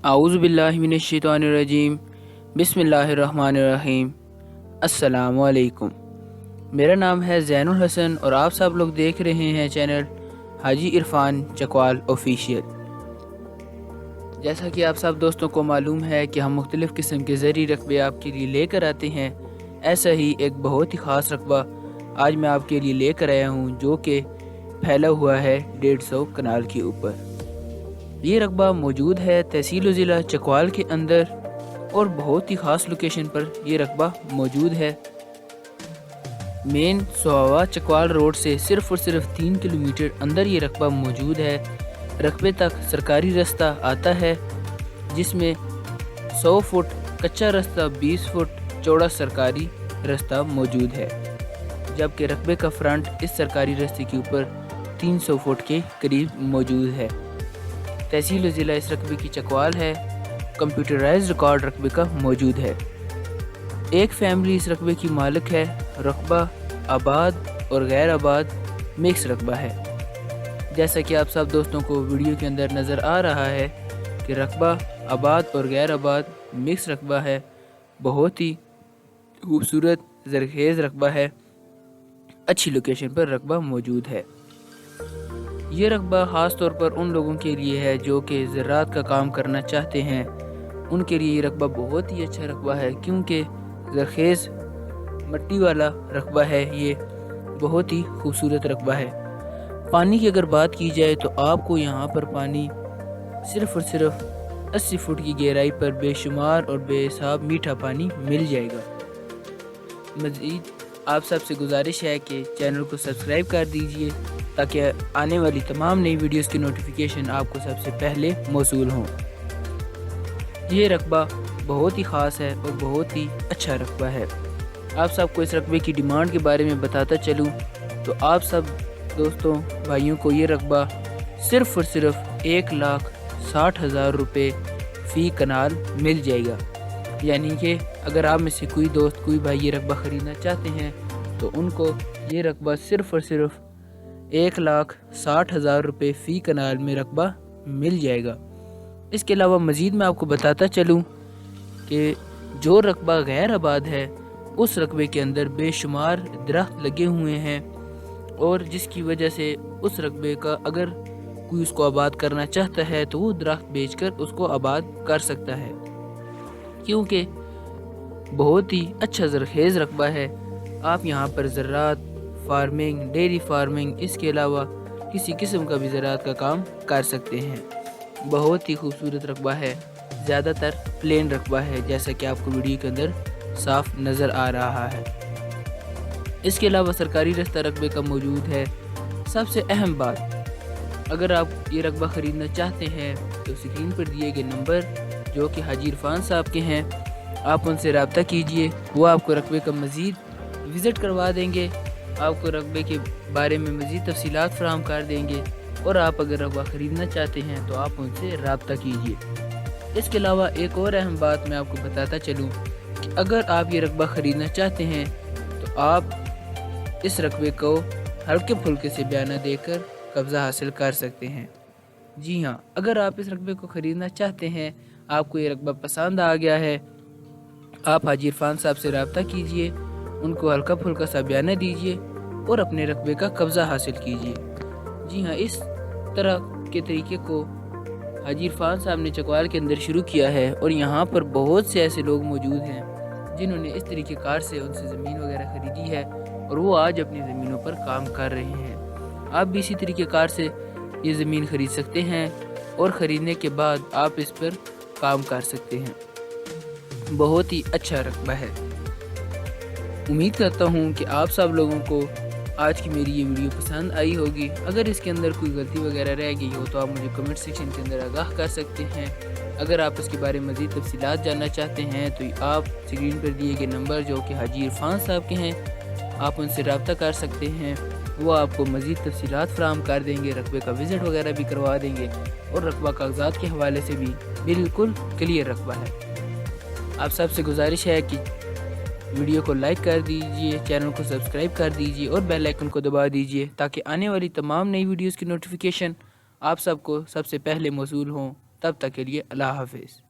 आऊज़ु बिल्लाहि मिनश्शैतानिर्रजीम बिस्मिल्लाहिर्रहमानिर्रहीम। अस्सलामु अलैकुम। मेरा नाम है ज़ैनुल हसन और आप सब लोग देख रहे हैं चैनल हाजी इरफान चकवाल ऑफिशियल। जैसा कि आप सब दोस्तों को मालूम है कि हम मुख्तलिफ़ किस्म के ज़री रकबे आपके लिए लेकर आते हैं, ऐसा ही एक बहुत ही ख़ास रकबा आज मैं आपके लिए लेकर आया हूँ जो कि फैला हुआ है 150 कनाल के ऊपर। ये रकबा मौजूद है तहसील ज़िला चकवाल के अंदर और बहुत ही ख़ास लोकेशन पर ये रकबा मौजूद है। मेन सोहावा चकवाल रोड से सिर्फ़ और सिर्फ 3 किलोमीटर अंदर ये रकबा मौजूद है। रकबे तक सरकारी रास्ता आता है जिसमें 100 फुट कच्चा रास्ता, 20 फुट चौड़ा सरकारी रास्ता मौजूद है, जबकि रकबे का फ्रंट इस सरकारी रास्ते के ऊपर 300 फुट के करीब मौजूद है। तहसील ज़िला इस रकबे की चकवाल है। कंप्यूटराइज्ड रिकॉर्ड रकबे का मौजूद है। एक फैमिली इस रकबे की मालिक है। रकबा आबाद और गैर आबाद मिक्स रकबा है। जैसा कि आप सब दोस्तों को वीडियो के अंदर नज़र आ रहा है कि रकबा आबाद और गैर आबाद मिक्स रकबा है। बहुत ही खूबसूरत ज़रखेज़ रकबा है। अच्छी लोकेशन पर रकबा मौजूद है। ये रकबा ख़ास तौर पर उन लोगों के लिए है जो कि ज़राअत का काम करना चाहते हैं। उनके लिए ये रकबा बहुत ही अच्छा रकबा है क्योंकि ज़रखेज़ मिट्टी वाला रकबा है। ये बहुत ही खूबसूरत रकबा है। पानी की अगर बात की जाए तो आपको यहाँ पर पानी सिर्फ़ और सिर्फ 80 फुट की गहराई पर बेशुमार और बेहिसाब मीठा पानी मिल जाएगा। मज़ीद आप सबसे गुजारिश है कि चैनल को सब्सक्राइब कर दीजिए ताकि आने वाली तमाम नई वीडियोस की नोटिफिकेशन आपको सबसे पहले मौसूल हों। ये रकबा बहुत ही ख़ास है और बहुत ही अच्छा रकबा है। आप सबको इस रकबे की डिमांड के बारे में बताता चलूँ तो आप सब दोस्तों भाइयों को ये रकबा सिर्फ़ और सिर्फ 1,60,000 रुपये फ़ी कनाल मिल जाएगा। यानी कि अगर आप में से कोई दोस्त कोई भाई ये रकबा ख़रीदना चाहते हैं तो उनको ये रकबा सिर्फ़ और सिर्फ 1,60,000 रुपये फ़ी कनाल में रकबा मिल जाएगा। इसके अलावा मज़ीद मैं आपको बताता चलूँ कि जो रकबा गैर आबाद है उस रकबे के अंदर बेशुमार दरख्त लगे हुए हैं और जिसकी वजह से उस रकबे का अगर कोई उसको आबाद करना चाहता है तो वो दरख्त बेचकर उसको आबाद कर सकता है, क्योंकि बहुत ही अच्छा ज़रखेज़ रकबा है। आप यहाँ पर ज़राअत, फार्मिंग, डेयरी फार्मिंग, इसके अलावा किसी किस्म का भी ज़राअत का काम कर सकते हैं। बहुत ही खूबसूरत रकबा है। ज़्यादातर प्लेन रकबा है जैसा कि आपको वीडियो के अंदर साफ नज़र आ रहा है। इसके अलावा सरकारी रास्ता रकबे का मौजूद है। सबसे अहम बात, अगर आप ये रकबा ख़रीदना चाहते हैं तो स्क्रीन पर दिए गए नंबर जो कि हाजी इरफान साहब के हैं, आप उनसे रब्ता कीजिए। वो आपको रकबे का मज़ीद विज़िट करवा देंगे, आपको रकबे के बारे में मज़ीद तफसीलात फ़राहम कर देंगे और आप अगर रकबा ख़रीदना चाहते हैं तो आप उनसे रब्ता कीजिए। इसके अलावा एक और अहम बात मैं आपको बताता चलूँ कि अगर आप ये रकबा ख़रीदना चाहते हैं तो आप इस रकबे को हल्के फुल्के से बयाना देकर कब्ज़ा हासिल कर सकते हैं। जी हाँ, अगर आप इस रकबे को ख़रीदना चाहते हैं, आपको ये रकबा पसंद आ गया है, आप हाजी इरफान साहब से रब्ता कीजिए, उनको हल्का फुल्का सा बयाना दीजिए और अपने रकबे का कब्ज़ा हासिल कीजिए। जी हाँ, इस तरह के तरीके को हाजी इरफान साहब ने चकवाल के अंदर शुरू किया है और यहाँ पर बहुत से ऐसे लोग मौजूद हैं जिन्होंने इस तरीके कार से उनसे ज़मीन वगैरह ख़रीदी है और वो आज अपनी ज़मीनों पर काम कर रहे हैं। आप भी इसी तरीके कार से ये ज़मीन ख़रीद सकते हैं और ख़रीदने के बाद आप इस पर काम कर सकते हैं। बहुत ही अच्छा रकबा है। उम्मीद करता हूँ कि आप सब लोगों को आज की मेरी ये वीडियो पसंद आई होगी। अगर इसके अंदर कोई गलती वगैरह रह गई हो तो आप मुझे कमेंट सेक्शन के अंदर आगाह कर सकते हैं। अगर आप इसके बारे में मज़ीद तफसीलात जानना चाहते हैं तो आप स्क्रीन पर दिए गए नंबर जो कि हाजी इरफान साहब के हैं, आप उनसे रब्ता कर सकते हैं। वो आपको मज़ीद तफसीलात फ़राहम कर देंगे, रकबे का विज़िट वगैरह भी करवा देंगे और रकबा कागज़ात के हवाले से भी बिल्कुल क्लियर रकबा है। आप सबसे गुजारिश है कि वीडियो को लाइक कर दीजिए, चैनल को सब्सक्राइब कर दीजिए और बेल आइकन को दबा दीजिए ताकि आने वाली तमाम नई वीडियोस की नोटिफिकेशन आप सबको सबसे पहले मौसूल हों। تب تک کے لیے اللہ حافظ۔